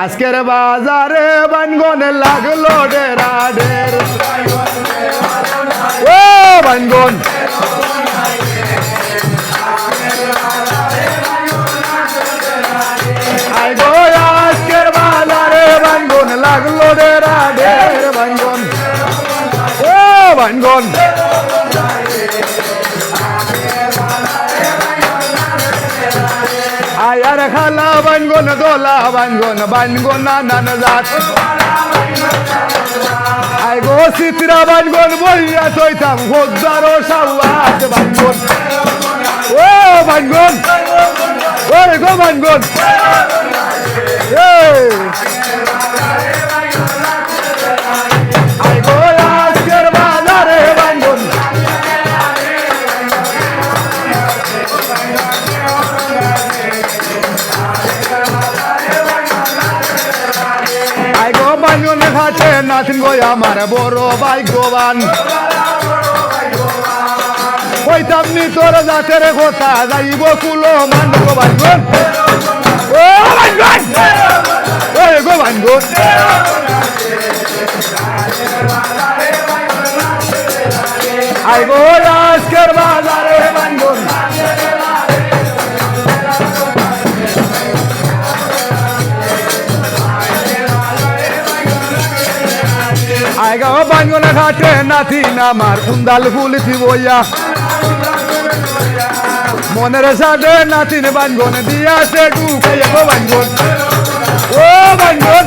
আজকের বাজারে বানগনে লাগলো ডেরা ঢের ও বানগন আই গো আজকের বাজারে বানগন লাগলো ডেরা ঢের বানগন ও বানগন আয়ার খালা বানগন দোলা বানগন বানগন নানান জাত আই গো চিত্রা বানগন বইয়া চইতাম হোদ্দারো সাওয়াত বানগন ও বানগন ও গো বানগন আই গো আজকের বাজারে বানগন বানগন ঘাটে নাথিন গো আমার বড় ভাগ্যবান হইতাম নি তোর জাতের কথা যাইব কুলো মান গো বানগন ও বানগন ও গো বানগন আই গো আজকের বাজারে বানগন আইগা বানগন ঘাটে নাথিন আমার কুন্দাল ফুলছি বইয়া মনের সাথে নাথিন বানগন দিয়াছে ঢুকাইয়া গো বানগন ও বানগন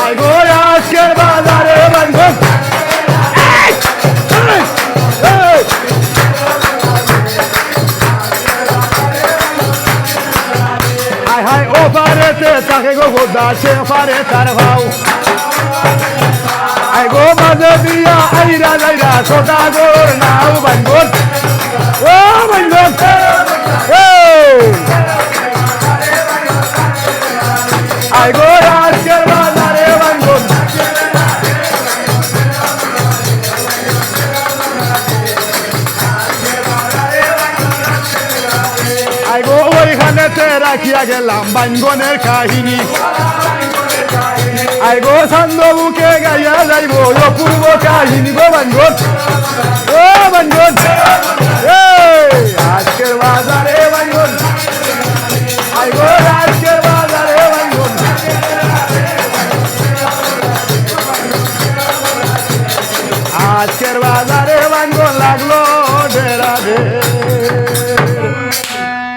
আই গো আজকের বাজারে বানগন হাই ও পারেতে তাকে গো গোদা সে পারে তার ভাও আই গো মাঝে দিয়া আইরা যাইরা ছোটা গোর নাও বানগন ও বানগন আই গো আজকের বাজারে বানগন আই গো ওইখানেতে রাখিয়া গেলাম বানগনের কাহিনী আই গো সান্দবুকে গাইয়া যাইব অপূর্ব কাহিনী গো বানগন ও বানগন